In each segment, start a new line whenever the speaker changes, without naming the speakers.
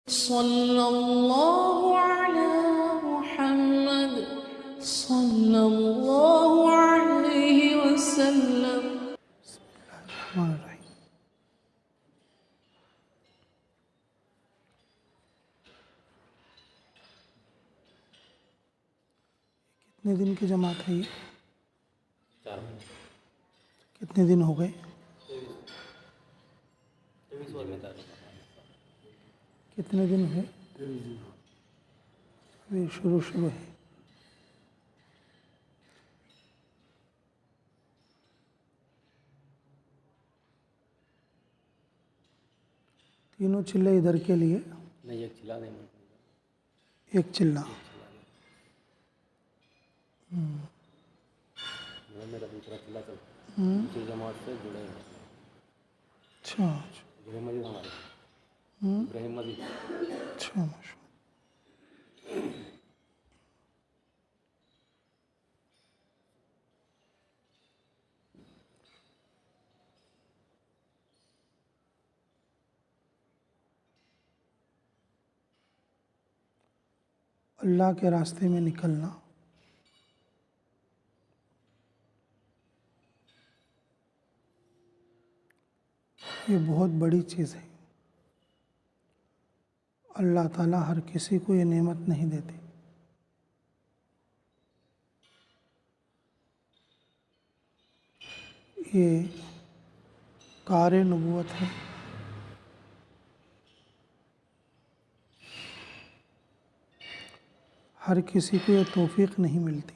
सल्लल्लाहु अला मुहम्मद सल्लल्लाहु अलैहि वसल्लम।
कितने दिन की जमात है ये?
4 महीने।
कितने दिन हो गए?
23
कितने दिन हुए? अभी शुरू है। तीनों चिल्ले इधर के लिए?
नहीं, एक चिल्ला देंगे।
एक चिल्ला।
मेरा दूसरा चिल्ला चलता है, दूसरी जमात से जुड़े हैं।
अच्छा
इब्राहिम मजीद हमारे इब्राहिम मजीद।
अच्छा माशा। अल्लाह के रास्ते में निकलना ये बहुत बड़ी चीज़ है। अल्लाह ताला हर किसी को ये नेमत नहीं देते। ये कार नबूवत है। हर किसी को ये तौफीक नहीं मिलती।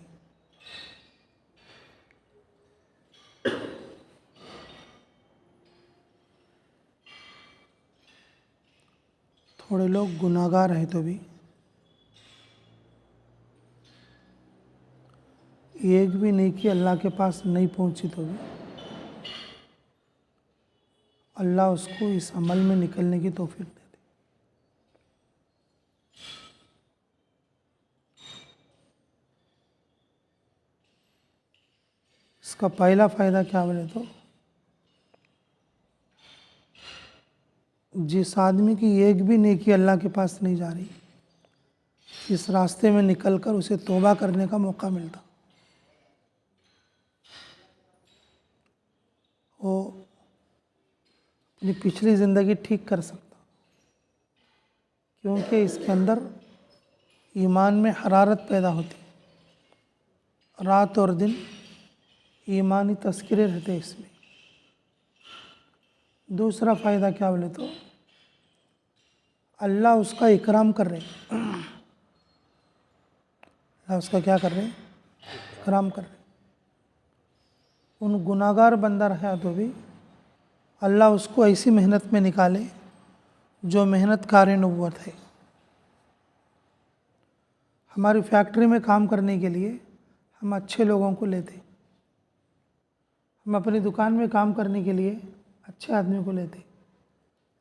थोड़े लोग गुनाहगार हैं तो भी एक भी नेकी अल्लाह के पास नहीं पहुंची तो भी अल्लाह उसको इस अमल में निकलने की तौफीक देते। इसका पहला फ़ायदा क्या बोले तो जिस आदमी की एक भी नेकी अल्लाह के पास नहीं जा रही, इस रास्ते में निकलकर उसे तौबा करने का मौका मिलता, वो अपनी पिछली ज़िंदगी ठीक कर सकता, क्योंकि इसके अंदर ईमान में हरारत पैदा होती। रात और दिन ईमानी तज़किरे रहते इसमें। दूसरा फ़ायदा क्या बोले तो अल्लाह उसका इकराम कर रहे, अल्लाह उसका क्या कर रहे? इकराम कर रहे। उन गुनाहगार बंदा रहा तो भी अल्लाह उसको ऐसी मेहनत में निकाले जो मेहनत कार नबूवत है। हमारी फैक्ट्री में काम करने के लिए हम अच्छे लोगों को लेते, हम अपनी दुकान में काम करने के लिए अच्छे आदमी को लेते,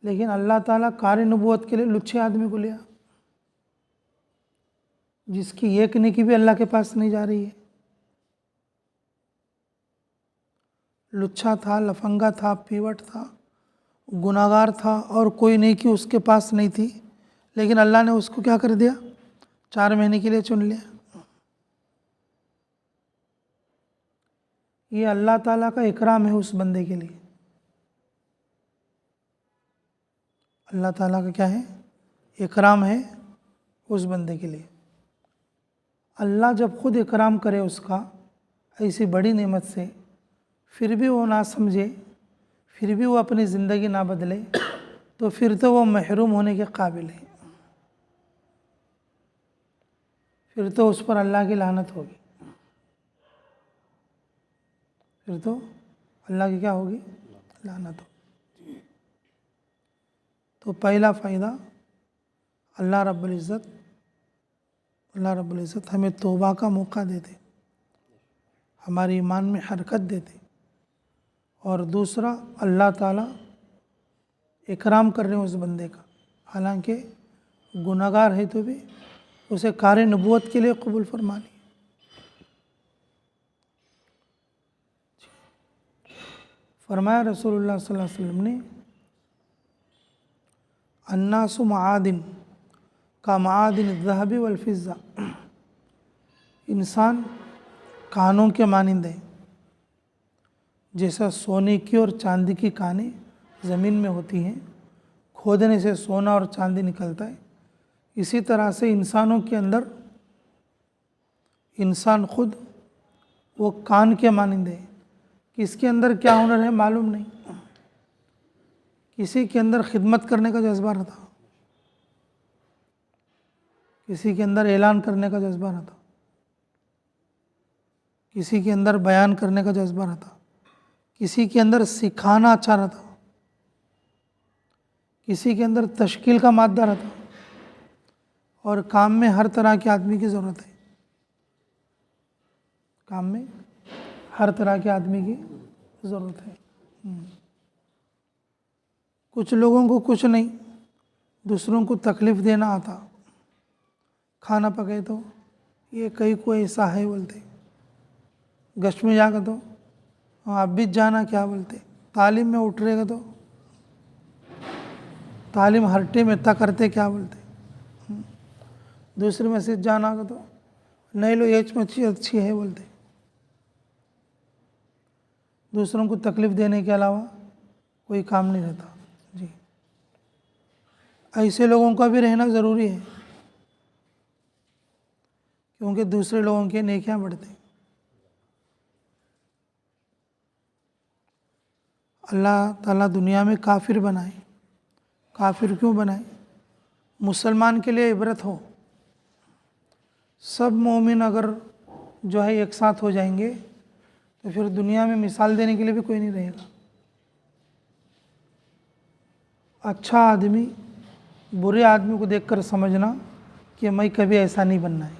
लेकिन अल्लाह ताला कार नबूवत के लिए लुच्छे आदमी को लिया, जिसकी एक नेकी भी अल्लाह के पास नहीं जा रही है। लुच्छा था, लफंगा था, पीवट था, गुनाहगार था और कोई नेकी उसके पास नहीं थी, लेकिन अल्लाह ने उसको क्या कर दिया? 4 महीने के लिए चुन लिया। ये अल्लाह ताला का इकराम है उस बंदे के लिए। अल्लाह ताला का क्या है? इकराम है उस बंदे के लिए। अल्लाह जब खुद इकराम करे उसका ऐसी बड़ी नेमत से, फिर भी वो ना समझे, फिर भी वो अपनी ज़िंदगी ना बदले, तो फिर तो वो महरूम होने के काबिल है। फिर तो उस पर अल्लाह की लानत होगी। फिर तो अल्लाह की क्या होगी? लानत होगी। तो पहला फ़ायदा अल्लाह रब्बुल इज़्ज़त हमें तौबा का मौका देते, हमारे ईमान में हरकत देते। और दूसरा अल्लाह ताला इकराम कर रहे हैं उस बंदे का, हालांकि गुनाहगार है तो भी उसे कार नबूवत के लिए कबूल फरमानी। फरमाया रसूलुल्लाह सल्लल्लाहु अलैहि वसल्लम ने, अन्नासु मआदिन का मादिन ज़हबी वल फिज़्ज़ा, इंसान कानों के मानिंद है, जैसा सोने की और चांदी की कानें ज़मीन में होती हैं, खोदने से सोना और चांदी निकलता है, इसी तरह से इंसानों के अंदर इंसान खुद वो कान के मानिंद है कि इसके अंदर क्या हुनर है मालूम नहीं। किसी के अंदर खिदमत करने का जज्बा रहता, किसी के अंदर ऐलान करने का जज्बा रहता, किसी के अंदर बयान करने का जज्बा रहता, किसी के अंदर सिखाना अच्छा रहता, किसी के अंदर तश्कील का मादा रहता, और काम में हर तरह के आदमी की ज़रूरत है, काम में हर तरह के आदमी की ज़रूरत है। कुछ लोगों को कुछ नहीं, दूसरों को तकलीफ़ देना आता, खाना पकाए तो ये कहीं को ऐसा है बोलते, गश्त में जाकर तो आप भी जाना क्या बोलते, तालीम में उठ रहेगा तो तालीम हरटे में इतना करते क्या बोलते, दूसरे मस्जिद जाना का तो नहीं लो एच में अच्छी है बोलते। दूसरों को तकलीफ़ देने के अलावा कोई काम नहीं रहता जी। ऐसे लोगों का भी रहना ज़रूरी है, क्योंकि दूसरे लोगों के नेकियां बढ़ते। अल्लाह ताला दुनिया में काफिर बनाए, काफिर क्यों बनाए? मुसलमान के लिए इबरत हो। सब मोमिन अगर जो है एक साथ हो जाएंगे तो फिर दुनिया में मिसाल देने के लिए भी कोई नहीं रहेगा। अच्छा आदमी बुरे आदमी को देखकर समझना कि मैं कभी ऐसा नहीं बनना है,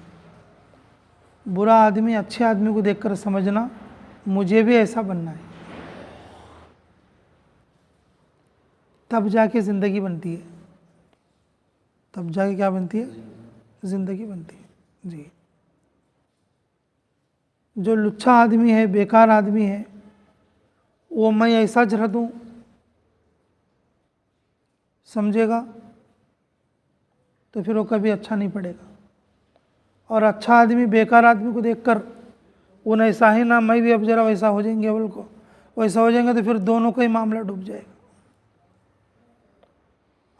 बुरा आदमी अच्छे आदमी को देखकर समझना मुझे भी ऐसा बनना है, तब जाके ज़िंदगी बनती है, तब जाके क्या बनती है? ज़िंदगी बनती है जी। जो लुच्चा आदमी है, बेकार आदमी है, वो मैं ऐसा जरा दूँ समझेगा तो फिर वो कभी अच्छा नहीं पड़ेगा। और अच्छा आदमी बेकार आदमी को देखकर उन ऐसा ही ना मैं भी अब जरा वैसा हो जाएंगे, बोल को वैसा हो जाएंगे तो फिर दोनों का ही मामला डूब जाएगा।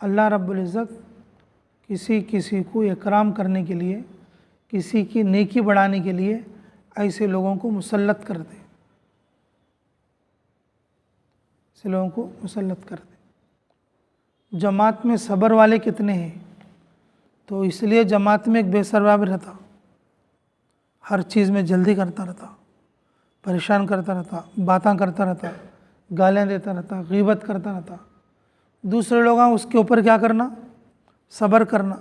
अल्लाह रब्बुल इज़्ज़त किसी को इकराम करने के लिए, किसी की नेकी बढ़ाने के लिए ऐसे लोगों को मुसल्लत कर दे, ऐसे लोगों को मुसल्लत कर दे। जमात में सब्र वाले कितने हैं? तो इसलिए जमात में एक बेसरवाब रहता, हर चीज़ में जल्दी करता रहता, परेशान करता रहता, बातें करता रहता, गालियाँ देता रहता, गीबत करता रहता। दूसरे लोग उसके ऊपर क्या करना? सब्र करना।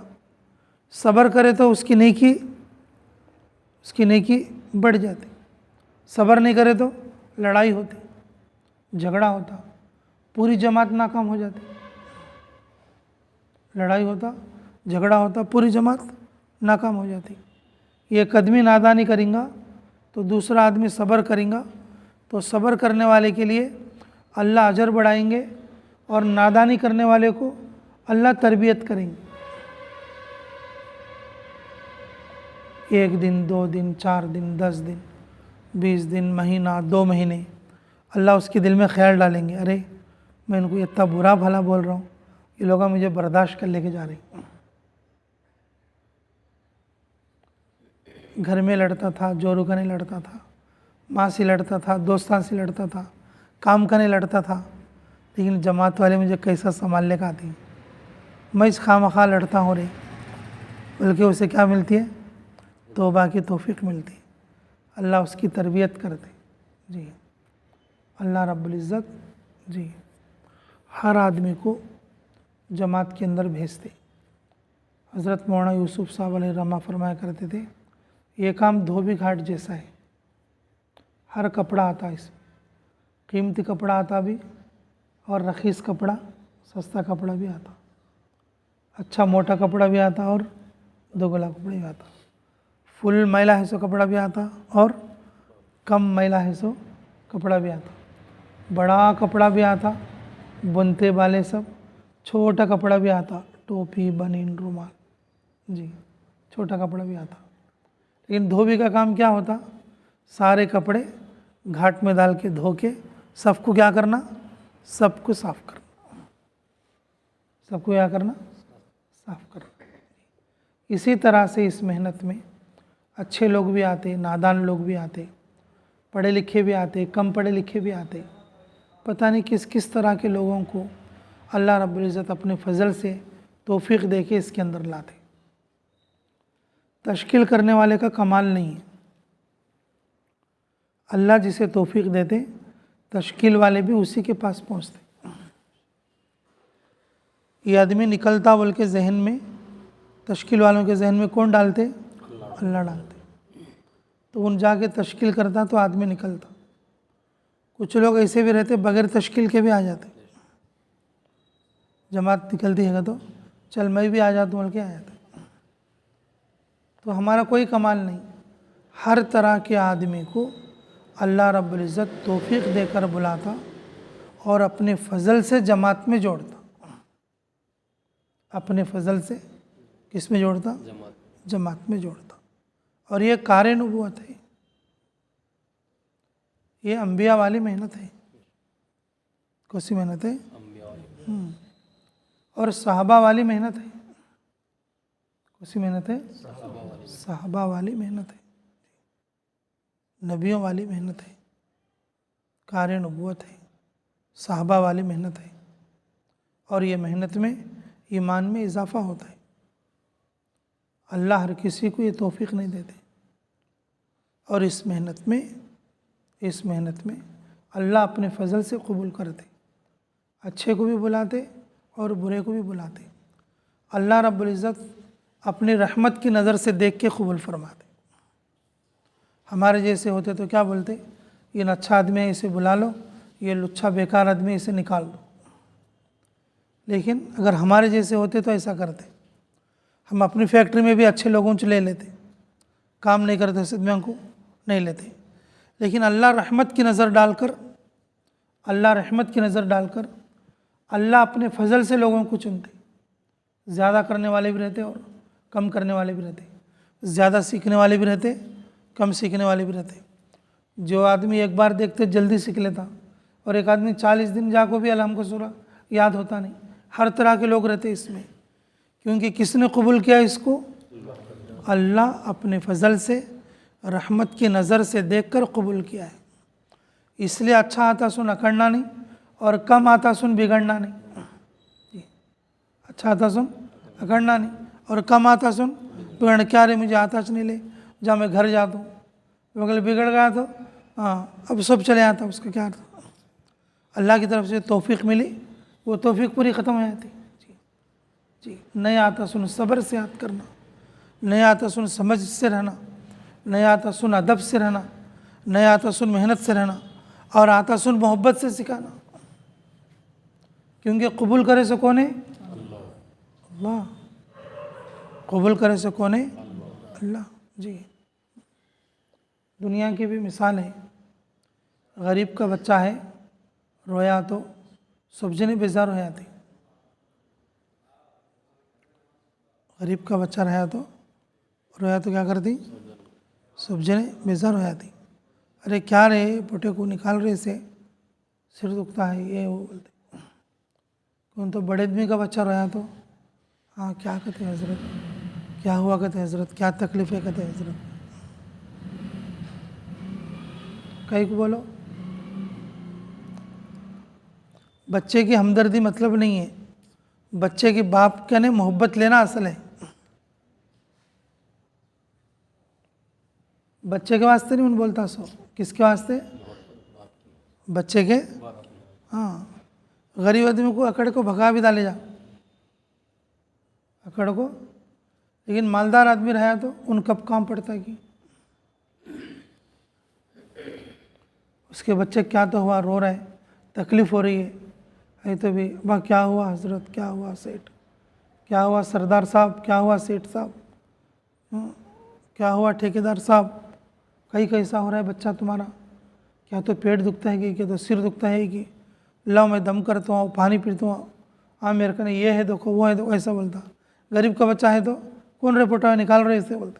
सब्र करे तो उसकी नेकी बढ़ जाती। सब्र नहीं करे तो लड़ाई होती, झगड़ा होता, पूरी जमात नाकाम हो जाती। लड़ाई होता, झगड़ा होता, पूरी जमात नाकाम हो जाती। एक आदमी नादानी करेगा तो दूसरा आदमी सब्र करेगा, तो सब्र करने वाले के लिए अल्लाह अजर बढ़ाएंगे और नादानी करने वाले को अल्लाह तरबियत करेंगे। 1 दिन, 2 दिन, 4 दिन, 10 दिन, 20 दिन, महीना, 2 महीने अल्लाह उसके दिल में ख्याल डालेंगे, अरे मैं इनको इतना बुरा भला बोल रहा हूँ, ये लोग मुझे बर्दाश्त कर लेके जा रहे हैं। घर में लड़ता था, जोरू का नहीं लड़ता था, माँ से लड़ता था, दोस्तान से लड़ता था, काम का नहीं लड़ता था, लेकिन जमात वाले मुझे कैसा संभालने का आती है। मैं इस खामखा लड़ता हूँ रे, बल्कि उसे क्या मिलती है? तौबा की तौफीक मिलती है। अल्लाह उसकी तरबियत करते जी। अल्लाह रब्बुल इज़्ज़त जी हर आदमी को जमात के अंदर भेजते। हज़रत मौलाना यूसुफ साहब अलैहिर्रहमा फरमाया करते थे, ये काम धोबी घाट जैसा है, हर कपड़ा आता है इसमें, कीमती कपड़ा आता भी और रखीस कपड़ा, सस्ता कपड़ा भी आता, अच्छा मोटा कपड़ा भी आता और दोगला कपड़ा भी आता, फुल मैला है सो कपड़ा भी आता और कम मैला है सो कपड़ा भी आता, बड़ा कपड़ा भी आता, बुनते वाले सब, छोटा कपड़ा भी आता, टोपी, बनीन, रुमाल, जी, छोटा कपड़ा भी आता। लेकिन धोबी का काम क्या होता? सारे कपड़े घाट में डाल के धो के सबको क्या करना? सबको साफ करना। सबको क्या करना? साफ करना। इसी तरह से इस मेहनत में अच्छे लोग भी आते, नादान लोग भी आते, पढ़े लिखे भी आते, कम पढ़े लिखे भी आते। पता नहीं किस किस तरह के लोगों को अल्लाह रब्बुल इज़्ज़त अपने फजल से तौफीक दे के इसके अंदर लाते। तश्कील करने वाले का कमाल नहीं है, अल्लाह जिसे तौफीक देते तश्कील वाले भी उसी के पास पहुँचते। ये आदमी निकलता बोल के जहन में, तश्कील वालों के जहन में कौन डालते? अल्लाह डालते। तो उन जाके तश्कील करता तो आदमी निकलता। कुछ लोग ऐसे भी रहते बगैर तश्कील के भी आ जाते। जमात निकलती है तो चल मैं भी आ जाता हूँ बोल के आ जाते। तो हमारा कोई कमाल नहीं, हर तरह के आदमी को अल्लाह रब्बुल इज़्ज़त तौफीक देकर बुलाता और अपने फजल से जमात में जोड़ता। अपने फजल से किस में जोड़ता? जमात में जोड़ता। और ये कार नबूवत है, ये अम्बिया वाली मेहनत है। कौन सी मेहनत है? और सहाबा वाली मेहनत है। कौन सी मेहनत है? सहाबा वाली मेहनत है, नबियों वाली मेहनत है, कार नबूवत है, सहाबा वाली मेहनत है। और ये मेहनत में ईमान में इजाफ़ा होता है। अल्लाह हर किसी को ये तौफीक नहीं देते। और इस मेहनत में अल्लाह अपने फजल से कबूल करते, अच्छे को भी बुलाते और बुरे को भी बुलाते। अल्लाह रब्बुल इज़्ज़त अपनी रहमत की नज़र से देख के कबूल फरमाते। हमारे जैसे होते तो क्या बोलते? ये अच्छा आदमी है, इसे बुला लो, ये लुच्छा बेकार आदमी, इसे निकाल लो। लेकिन अगर हमारे जैसे होते तो ऐसा करते। हम अपनी फैक्ट्री में भी अच्छे लोगों से ले लेते, काम नहीं करते सदम्यों को नहीं लेते। लेकिन अल्लाह रहमत की नज़र डालकर अल्लाह अपने फजल से लोगों को चुनते। ज़्यादा करने वाले भी रहते और कम करने वाले भी रहते, ज़्यादा सीखने वाले भी रहते, कम सीखने वाले भी रहते। जो आदमी एक बार देखते जल्दी सीख लेता और एक आदमी 40 दिन जाको भी अल्लाह को सूरा याद होता नहीं। हर तरह के लोग रहते इसमें, क्योंकि किसने कबूल किया इसको? अल्लाह अपने फजल से रहमत की नज़र से देखकर कबूल किया है। इसलिए अच्छा आता सुन अकड़ना नहीं और कम आता सुन बिगड़ना नहीं। अच्छा आता सुन अकड़ना नहीं और कम आता सुन बिगड़ना। क्या रे मुझे आता नहीं ले जा, मैं घर जाता हूँ, अगर बिगड़ गया तो हाँ अब सब चले आता, उसका क्या अर्थ? अल्लाह की तरफ से तौफीक मिली, वो तौफीक पूरी ख़त्म हो जाती। जी, नहीं आता सुन सब्र से याद करना, नहीं आता सुन समझ से रहना, नहीं आता सुन अदब से रहना, नहीं आता सुन मेहनत से रहना, और आता सुन मोहब्बत से सिखाना। क्योंकि कबूल करे से कौन है? अल्लाह। कबूल करे से कौन है? अल्लाह। जी, दुनिया की भी मिसाल है। गरीब का बच्चा है, रोया तो सब जने बेजार हो जाते। गरीब का बच्चा रहा तो रोया तो क्या करती? सब जने बेजार हो जाती। अरे क्या रे पोटे को निकाल रहे से, सिर दुखता है, ये वो बोलते। कौन तो बड़े आदमी का बच्चा रोया तो हाँ क्या कहते हैं हजरत, क्या हुआ कहते हैं हजरत, क्या तकलीफ है कहते हैं हजरत। कहीं को बोलो, बच्चे की हमदर्दी मतलब नहीं है, बच्चे के बाप के ने मोहब्बत लेना असल है। बच्चे के वास्ते नहीं बोलता सो, किसके वास्ते? बच्चे के। हाँ, गरीब आदमी को अकड़ को भगा भी डाले जा, अकड़ को। लेकिन मालदार आदमी रहा तो उन कब काम पड़ता है कि उसके बच्चे क्या तो हुआ, रो रहा है, तकलीफ़ हो रही है तो भी वाह क्या हुआ हजरत, क्या हुआ सेठ, क्या हुआ सरदार साहब, क्या हुआ सेठ साहब, क्या हुआ ठेकेदार साहब, कहीं कैसा हो रहा है बच्चा तुम्हारा, क्या तो पेट दुखता है कि क्या तो सिर दुखता है कि लाओ मैं दम करता हूँ, पानी पीता हूँ, हाँ मेरे को ये है देखो वो है देखो, ऐसा बोलता। गरीब का बच्चा है तो कौन रिपोर्टर निकाल रहे इससे बोलते।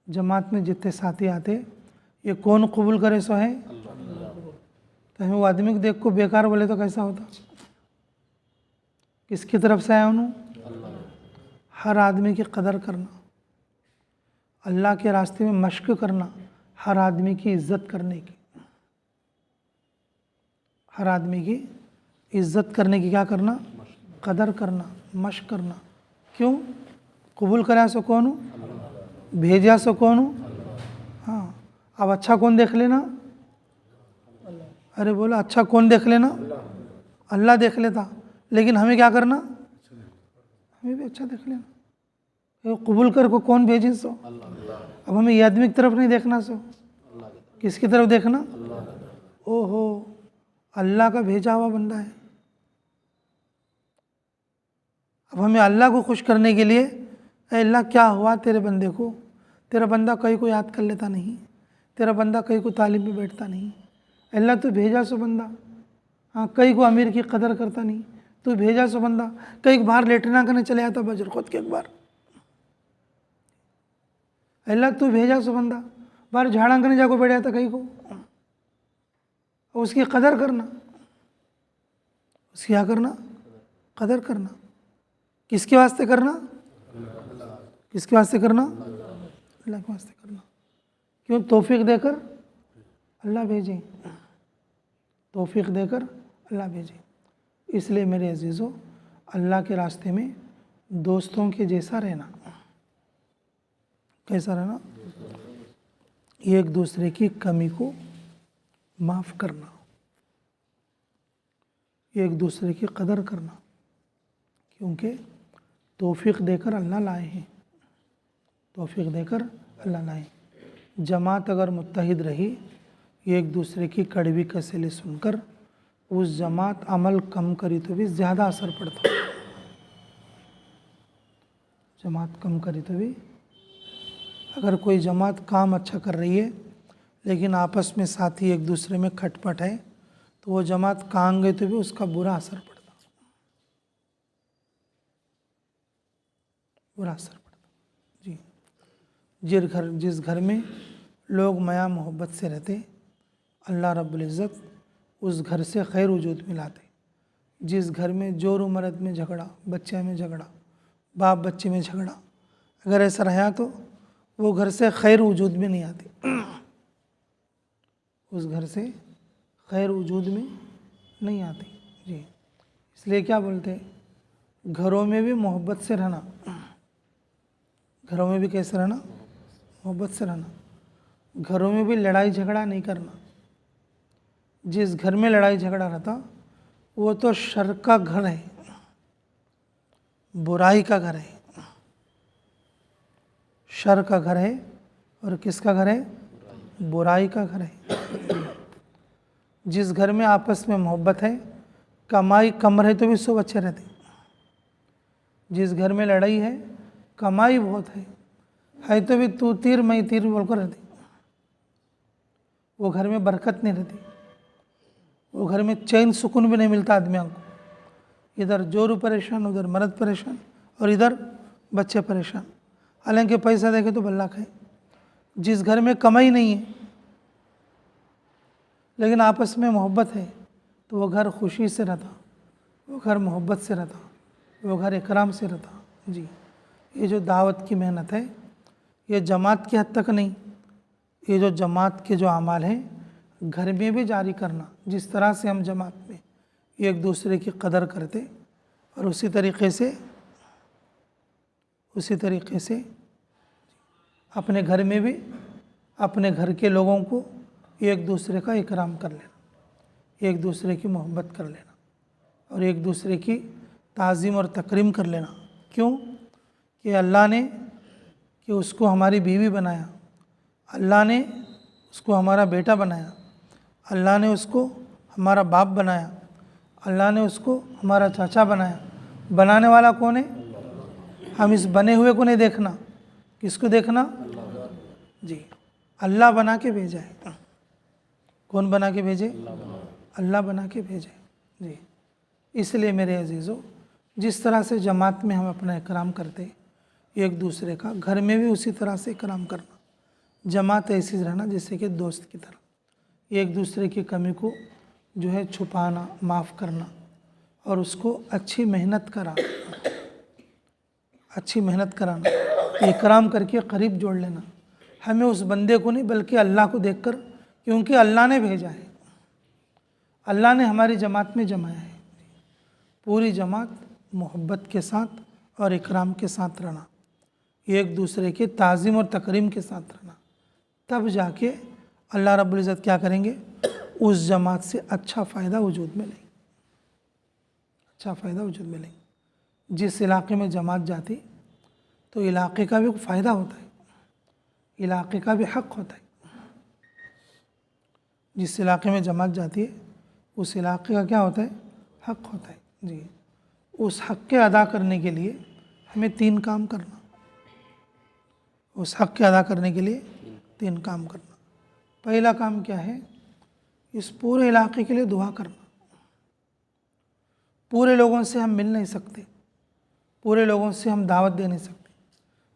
जमात में जितने साथी आते ये कौन कबूल करे सो है। तो हमें वो आदमी को देख को बेकार बोले तो कैसा होता। किसकी तरफ से आया उन्होंने। हर आदमी की कदर करना, अल्लाह के रास्ते में मशक करना, हर आदमी की इज्जत करने की, हर आदमी की इज्जत करने की क्या करना, कदर करना, मशक करना। क्यों कबूल करा सो कौन हूँ, भेजा सो कौन हूँ। हाँ अब अच्छा कौन देख लेना, अरे बोला अच्छा कौन देख लेना, अल्लाह देख लेता। लेकिन हमें क्या करना, हमें भी अच्छा देख लेना। वो कबूल कर को कौन भेजे सो। अब हमें ये आदमी की तरफ नहीं देखना सो, किसकी तरफ देखना। ओहो अल्लाह का भेजा हुआ बंदा है। अब हमें अल्लाह को खुश करने के लिए, अल्लाह क्या हुआ तेरे बंदे को, तेरा बंदा कहीं को याद कर लेता नहीं, तेरा बंदा कहीं को तालीम में बैठता नहीं, अल्लाह तू भेजा सो बंदा। हाँ कहीं को अमीर की कदर करता नहीं, तू भेजा सो बंदा। कहीं बाहर लेटना करने चले आता बजर खुद के एक बार, अल्लाह तू भेजा सो बंदा। बाहर झाड़ा करने जाको बैठ जाता कहीं को, उसकी कदर करना, उसकी क्या करना, कदर करना। किसके वास्ते करना, किसके वास्ते करना, अल्लाह के वास्ते करना। क्यों तौफीक देकर अल्लाह भेजे, तौफीक देकर अल्लाह भेजे। इसलिए मेरे अजीज़ों अल्लाह के रास्ते में दोस्तों के जैसा रहना, कैसा रहना, एक दूसरे की कमी को माफ़ करना, एक दूसरे की कदर करना। क्योंकि तौफीक देकर अल्लाह लाए हैं, तौफीक देकर अल्लाह लाए। जमात अगर मुत्तहिद रही, एक दूसरे की कड़वी कसेले सुनकर उस जमात अमल कम करी तो भी ज़्यादा असर पड़ता। जमात कम करी तो भी, अगर कोई जमात काम अच्छा कर रही है लेकिन आपस में साथी एक दूसरे में खटपट है, तो वो जमात कहाँ गई तो भी उसका बुरा असर पड़ता, बुरा असर पड़ता। जी जिस घर में लोग माया मोहब्बत से रहते, अल्लाह रब्बुल इज़्ज़त उस घर से खैर वजूद में लाते। जिस घर में जोर मर्द में झगड़ा, बच्चे में झगड़ा, बाप बच्चे में झगड़ा, अगर ऐसा रहा तो वो घर से खैर वजूद में नहीं आती, उस घर से खैर वजूद में नहीं आती। जी इसलिए क्या बोलते हैं, घरों में भी मोहब्बत से रहना, घरों में भी कैसे रहना, मोहब्बत से रहना। घरों में भी लड़ाई झगड़ा नहीं करना। जिस घर में लड़ाई झगड़ा रहता वो तो शर का घर है, बुराई का घर है, शर का घर है। और किसका घर है, बुराई का घर है। जिस घर में आपस में मोहब्बत है, कमाई कम रहे तो भी सब अच्छे रहते। जिस घर में लड़ाई है, कमाई बहुत है तो भी तू तीर मैं तीर बोलकर रहती, वो घर में बरकत नहीं रहती, वो घर में चैन सुकून भी नहीं मिलता आदमियों को। इधर जोरू परेशान, उधर मर्द परेशान, और इधर बच्चे परेशान। हालांकि पैसा देखे तो बल्ला खाए। जिस घर में कमाई नहीं है लेकिन आपस में मोहब्बत है, तो वो घर खुशी से रहता, वो घर मोहब्बत से रहता, वो घर इकराम से रहता। जी ये जो दावत की मेहनत है, ये जमात की हद तक नहीं, ये जो जमात के जो अमाल हैं घर में भी जारी करना। जिस तरह से हम जमात में एक दूसरे की कदर करते, और उसी तरीक़े से अपने घर में भी अपने घर के लोगों को एक दूसरे का इकराम कर लेना, एक दूसरे की मोहब्बत कर लेना, और एक दूसरे की ताज़ीम और तकरीम कर लेना। क्यों कि अल्लाह ने कि उसको हमारी बीवी बनाया, अल्लाह ने उसको हमारा बेटा बनाया, अल्लाह ने उसको हमारा बाप बनाया, अल्लाह ने उसको हमारा चाचा बनाया। बनाने वाला कौन है, हम इस बने हुए को नहीं देखना, किसको देखना, जी अल्लाह बना के भेजा है। कौन बना के भेजे, अल्लाह बना के भेजे। जी इसलिए मेरे अजीज़ों जिस तरह से जमात में हम अपना इकराम करते एक दूसरे का, घर में भी उसी तरह से इकराम करना। जमात ऐसी रहना जैसे कि दोस्त की तरह, एक दूसरे की कमी को जो है छुपाना, माफ़ करना और उसको अच्छी मेहनत कराना, इकराम करके करीब जोड़ लेना। हमें उस बंदे को नहीं बल्कि अल्लाह को देखकर, क्योंकि अल्लाह ने भेजा है, अल्लाह ने हमारी जमात में जमाया है। पूरी जमात मोहब्बत के साथ और इकराम के साथ रहना, एक दूसरे के ताज़ीम और तकरीम के साथ रहना, तब जाके अल्लाह रब्बुल इज़्ज़त क्या करेंगे, उस जमात से अच्छा फ़ायदा वजूद में लेंगे, अच्छा फ़ायदा वजूद में लेंगे। जिस इलाके में जमात जाती तो इलाके का भी फ़ायदा होता है, इलाके का भी हक़ होता है। जिस इलाके में जमात जाती है उस इलाके का क्या होता है, हक़ होता है जी। उस हक़ के अदा करने के लिए हमें 3 काम करना, उस हक़ के अदा करने के लिए 3 काम करना। पहला काम क्या है, इस पूरे इलाके के लिए दुआ करना। पूरे लोगों से हम मिल नहीं सकते, पूरे लोगों से हम दावत दे नहीं सकते,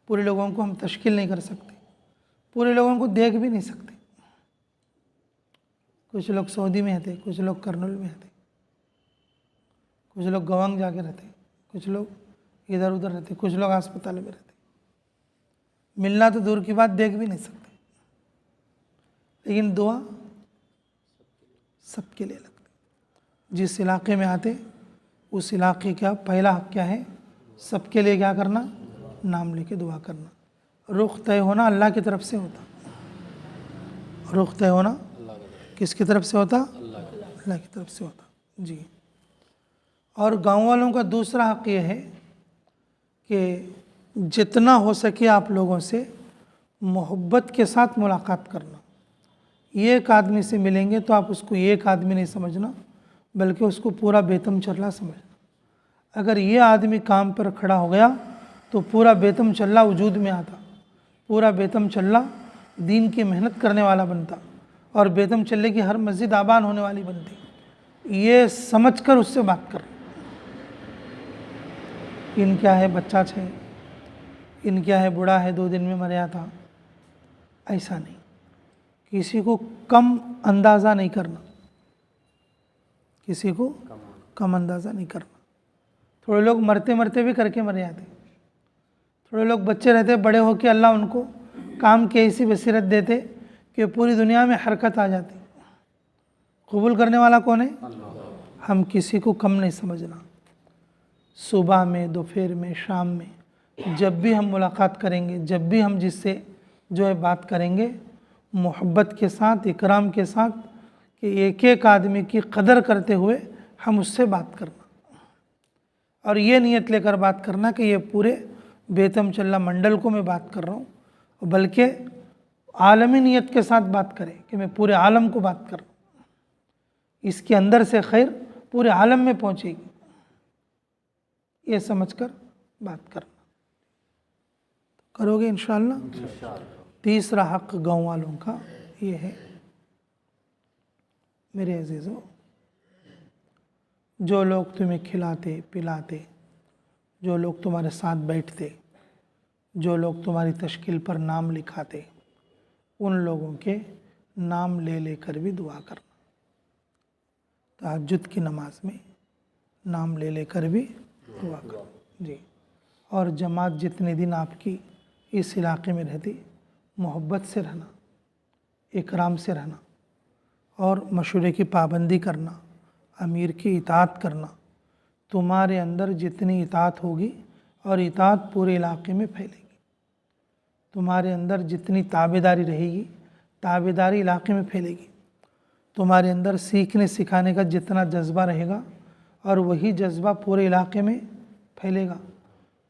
पूरे लोगों को हम तश्कील नहीं कर सकते, पूरे लोगों को देख भी नहीं सकते। कुछ लोग सऊदी में रहते, कुछ लोग करनुल में रहते, कुछ लोग गवांग जाके रहते, कुछ लोग इधर उधर रहते, कुछ लोग अस्पताल में रहते। मिलना तो दूर की बात, देख भी नहीं सकते, लेकिन दुआ सबके लिए लगती। जिस इलाके में आते उस इलाके का पहला हक़ क्या है, सबके लिए क्या करना, नाम लेके दुआ करना। रुख तय होना अल्लाह की तरफ से होता, रुख तय होना किसकी तरफ से होता, अल्लाह की तरफ से होता जी। और गांव वालों का दूसरा हक़ ये है कि जितना हो सके आप लोगों से मोहब्बत के साथ मुलाकात करना। एक आदमी से मिलेंगे तो आप उसको एक आदमी नहीं समझना, बल्कि उसको पूरा बेतम चल्ला समझना। अगर ये आदमी काम पर खड़ा हो गया तो पूरा बेतम चल्ला वजूद में आता, पूरा बेतम चल्ला दीन की मेहनत करने वाला बनता और बेतम चल्ले की हर मस्जिद आबाद होने वाली बनती। ये समझकर उससे बात कर, इन क्या है बच्चा छे, इन क्या है बूढ़ा है 2 दिन में मर था, ऐसा नहीं। किसी को कम अंदाज़ा नहीं करना, किसी को कम अंदाज़ा नहीं करना। थोड़े लोग मरते मरते भी करके मर जाते, थोड़े लोग बच्चे रहते बड़े होकर अल्लाह उनको काम की ऐसी बसीरत देते कि पूरी दुनिया में हरकत आ जाती। कबूल करने वाला कौन है, हम किसी को कम नहीं समझना। सुबह में, दोपहर में, शाम में, जब भी हम मुलाकात करेंगे, जब भी हम जिससे जो है बात करेंगे, मोहब्बत के साथ, इकराम के साथ, कि एक एक आदमी की कदर करते हुए हम उससे बात करना और ये नियत लेकर बात करना कि ये पूरे बेतम चल्ला मंडल को मैं बात कर रहा हूँ, बल्कि आलमी नियत के साथ बात करें कि मैं पूरे आलम को बात कर रहा हूँ, इसके अंदर से खैर पूरे आलम में पहुँचेगी, ये समझकर बात करना। करोगे इंशाअल्लाह। तीसरा हक़ गाँव वालों का ये है, मेरे अजीज़ों, जो लोग तुम्हें खिलाते पिलाते, जो लोग तुम्हारे साथ बैठते, जो लोग तुम्हारी तश्कील पर नाम लिखाते, उन लोगों के नाम ले लेकर भी दुआ करना। तहज्जुद की नमाज में नाम ले लेकर भी दुआ करना जी। और जमात जितने दिन आपकी इस इलाके में रहती, मोहब्बत से रहना, इकराम से रहना और मशवरे की पाबंदी करना, अमीर की इताअत करना। तुम्हारे अंदर जितनी इताअत होगी और इताअत पूरे इलाके में फैलेगी, तुम्हारे अंदर जितनी ताबेदारी रहेगी, ताबेदारी इलाके में फैलेगी। तुम्हारे अंदर सीखने सिखाने का जितना जज्बा रहेगा और वही जज्बा पूरे इलाके में फैलेगा।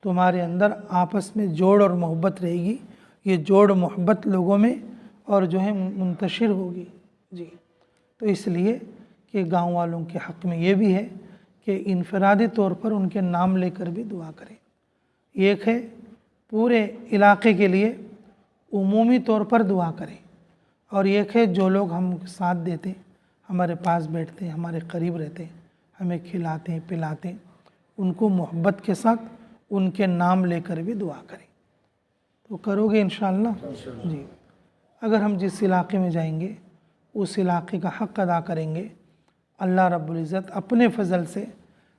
तुम्हारे अंदर आपस में जोड़ और मोहब्बत रहेगी, ये जोड़ मोहब्बत लोगों में और जो है मुंतशिर होगी जी। तो इसलिए कि गांव वालों के हक़ में ये भी है कि इनफरादी तौर पर उनके नाम लेकर भी दुआ करें। एक है पूरे इलाके के लिए उमूमी तौर पर दुआ करें, और एक है जो लोग हम साथ देते, हमारे पास बैठते, हमारे करीब रहते, हमें खिलाते पिलाते, उनको मोहब्बत के साथ उनके नाम लेकर भी दुआ करें। तो करोगे इंशाअल्लाह जी। अगर हम जिस इलाके में जाएंगे उस इलाके का हक़ अदा करेंगे, अल्लाह रब्बुल इज़्ज़त अपने फ़ज़ल से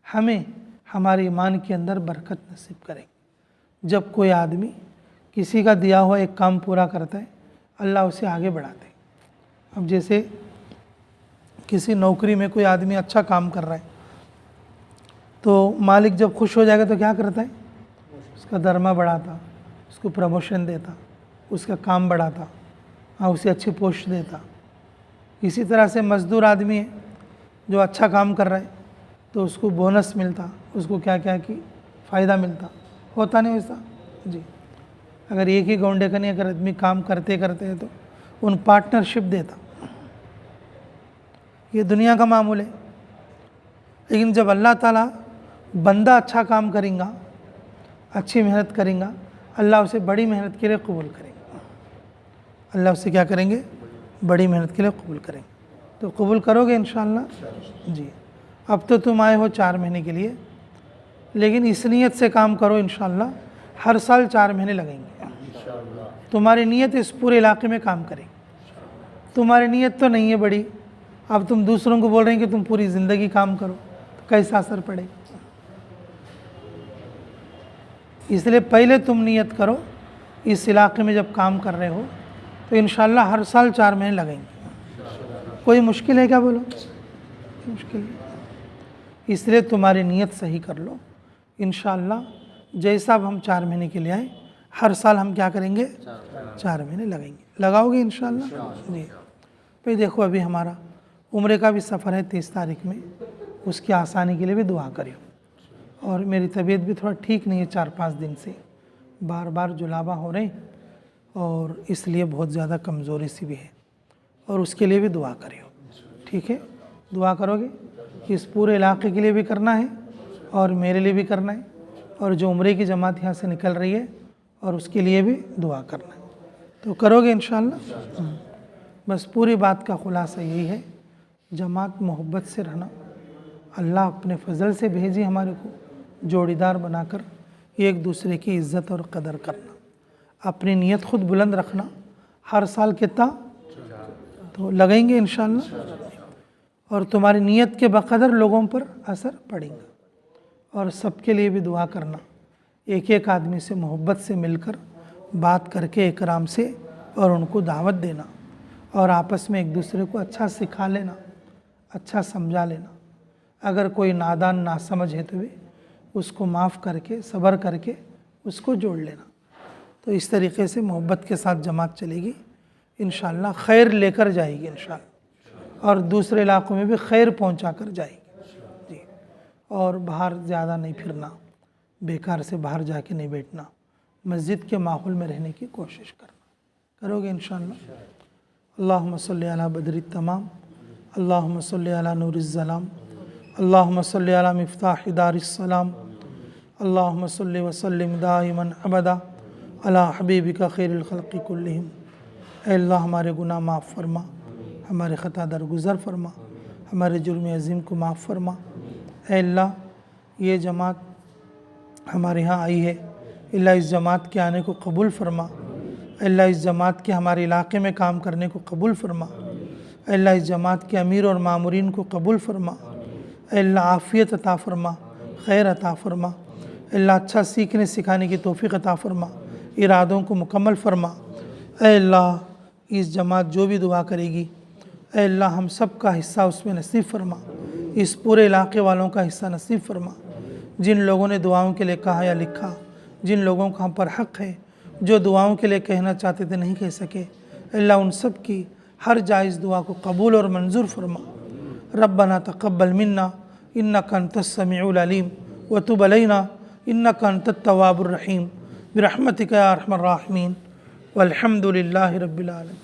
हमें हमारे ईमान के अंदर बरकत नसीब करेंगे। जब कोई आदमी किसी का दिया हुआ एक काम पूरा करता है, अल्लाह उसे आगे बढ़ाते हैं। अब जैसे किसी नौकरी में कोई आदमी अच्छा काम कर रहा है, तो मालिक जब खुश हो जाएगा तो क्या करता है, उसका दरमा बढ़ाता, उसको प्रमोशन देता, उसका काम बढ़ाता, हाँ उसे अच्छी पोस्ट देता। इसी तरह से मज़दूर आदमी है जो अच्छा काम कर रहा है तो उसको बोनस मिलता, उसको क्या क्या की फ़ायदा मिलता, होता नहीं वैसा जी। अगर एक ही गौंडे का नहीं, अगर आदमी काम करते करते हैं तो उन पार्टनरशिप देता। ये दुनिया का मामूल है। लेकिन जब अल्लाह ताला बंदा अच्छा काम करेगा, अच्छी मेहनत करेगा, अल्लाह उसे बड़ी मेहनत के लिए कबूल करेंगे। अल्लाह उसे क्या करेंगे, बड़ी मेहनत के लिए कबूल करेंगे। तो कबूल करोगे इंशाअल्लाह जी। अब तो तुम आए हो 4 महीने के लिए, लेकिन इस नीयत से काम करो इंशाअल्लाह हर साल 4 महीने लगेंगे। तुम्हारी नीयत इस पूरे इलाके में काम करेगी। तुम्हारी नीयत तो नहीं है बड़ी, अब तुम दूसरों को बोल रहे हैं कि तुम पूरी ज़िंदगी काम करो, तो कैसा असर पड़ेगा। इसलिए पहले तुम नियत करो, इस इलाके में जब काम कर रहे हो तो इंशाअल्लाह हर साल 4 महीने लगेंगे। कोई मुश्किल है क्या, बोलो, मुश्किल है। इसलिए तुम्हारी नीयत सही कर लो। इंशाअल्लाह जैसा अब हम 4 महीने के लिए आए, हर साल हम क्या करेंगे, 4 महीने लगेंगे। लगाओगे इंशाअल्लाह जी। भाई देखो अभी हमारा उम्रे का भी सफ़र है 30 तारीख में, उसकी आसानी के लिए भी दुआ करियो। और मेरी तबीयत भी थोड़ा ठीक नहीं है, 4-5 दिन से बार बार जुलाबा हो रहे और इसलिए बहुत ज़्यादा कमज़ोरी सी भी है, और उसके लिए भी दुआ करियो। ठीक है, दुआ करोगे। इस पूरे इलाके के लिए भी करना है और मेरे लिए भी करना है, और जो उम्रे की जमात यहाँ से निकल रही है और उसके लिए भी दुआ करना है। तो करोगे इंशाअल्लाह। बस पूरी बात का खुलासा यही है, जमात मोहब्बत से रहना। अल्लाह अपने फ़ज़ल से भेजी हमारे को जोड़ीदार बनाकर, एक दूसरे की इज़्ज़त और कदर करना, अपनी नीयत ख़ुद बुलंद रखना। हर साल कितना तो लगेंगे इंशाअल्लाह, और तुम्हारी नीयत के बक़दर लोगों पर असर पड़ेगा। और सबके लिए भी दुआ करना, एक एक आदमी से मोहब्बत से मिलकर बात करके इकराम से और उनको दावत देना, और आपस में एक दूसरे को अच्छा सिखा लेना, अच्छा समझा लेना। अगर कोई नादान नासमझ है तो भी उसको माफ़ करके सब्र करके उसको जोड़ लेना। तो इस तरीक़े से मोहब्बत के साथ जमात चलेगी इंशाअल्लाह, खैर लेकर जाएगी इंशाअल्लाह, और दूसरे इलाक़ों में भी खैर पहुंचा कर जाएगी जी। और बाहर ज़्यादा नहीं फिरना, बेकार से बाहर जाके नहीं बैठना, मस्जिद के माहौल में रहने की कोशिश करना। करोगे इंशाअल्लाह। अल्लाहुम्मा सल्ली अला बदरी तमाम, अल्लाहुम्मा सल्ली अला नूरिज़ ज़लाम, अल्लाहुम्मा सल्ली अला मिफ्ताह दारिस सलाम, अल्लाहुम्मा सल्ली व सल्लिम दाइमन अबदा अला हबीबिका खैरुल खल्क़ि कुल्लिहिम। ऐ अल्लाह हमारे गुनाह माफ़ फरमा, हमारे ख़ता दरगुज़र फरमा, हमारे जुर्म अज़ीम को माफ़ फरमा। ऐ अल्लाह ये जमात हमारे यहाँ आई है, अल्लाह इस जमात के आने को कबूल फरमा। अल्लाह इस जमात के हमारे इलाके में काम करने को कबूल फरमा। अल्लाह इस जमात के अमीर और मामुरीन को कबूल फरमा। अल्लाह आफ़ियत अता फरमा, खैर अता फरमा। अल्लाह अच्छा सीखने सिखाने की तौफ़ीक़ अता फरमा, इरादों को मुकम्मल फरमा। अल्लाह इस जमात जो भी दुआ करेगी, अल्लाह हम सब का हिस्सा उसमें नसीब फरमा, इस पूरे इलाके वालों का हिस्सा नसीब फरमा। जिन लोगों ने दुआओं के लिए कहा या लिखा, जिन लोगों का हम पर हक़ है, जो दुआओं के लिए कहना चाहते थे नहीं कह सके, अल्लाह उन सब की हर जायज़ दुआ को कबूल और मंजूर फरमा। रब्बना तक़ब्बल मिन्ना इन्नका अंतस समीउल अलीम व तुब अलैना इन्नका अंतत तव्वाबुर रहीम बिरहमतिका या अरहमर राहिमीन वल्हम्दुलिल्लाहि रब्बिल आलमीन।